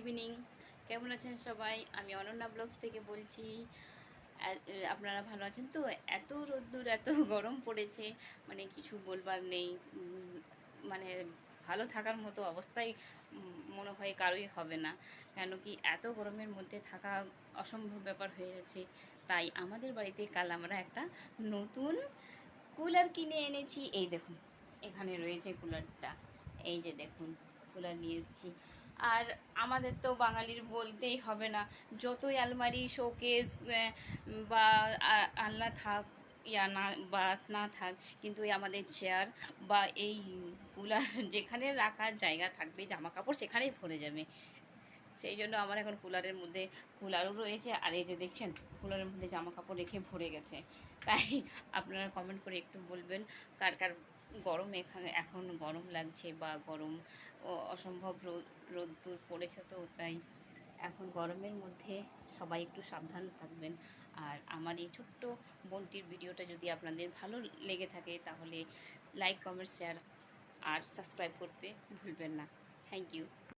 Evening. কেমন আছেন সবাই? আমি অনন্যা ব্লগস থেকে বলছি। আপনারা ভালো আছেন তো? এত রোদ্দুর, এত গরম পড়েছে, মানে কিছু বলবার নেই। মানে ভালো থাকার মতো অবস্থাই মনে হয় কারোই হবে না। কেন কি এত গরমের মধ্যে থাকা অসম্ভব ব্যাপার হয়ে যাচ্ছে। তাই আমাদের বাড়িতে কাল আমরা একটা নতুন কুলার কিনে এনেছি। এই দেখুন, এখানে রয়েছে কুলারটা। এই যে দেখুন, কুলার নিয়ে এসেছি। আর আমাদের তো বাঙালির বলতেই হবে না, যতই আলমারি শোকেস বা আলনা থাক না বা না থাক, কিন্তু এই আমাদের চেয়ার বা এই কুলার যেখানে রাখার জায়গা থাকবে, জামা কাপড় সেখানেই ভরে যাবে। সেই জন্য আমার এখন কুলারের মধ্যে কুলারও রয়েছে, আর এই যে দেখছেন কুলারের মধ্যে জামা কাপড় রেখে ভরে গেছে। তাই আপনারা কমেন্ট করে একটু বলবেন কার কার গরম এখানে এখন গরম লাগছে, বা গরম অসম্ভব রোদ্দুর পড়েছে, তো তাই এখন গরমের মধ্যে সবাই একটু সাবধান থাকবেন। আর আমার এই ছোট্ট বোনটির ভিডিওটা যদি আপনাদের ভালো লেগে থাকে, তাহলে লাইক, কমেন্ট, শেয়ার আর সাবস্ক্রাইব করতে ভুলবেন না। Thank you.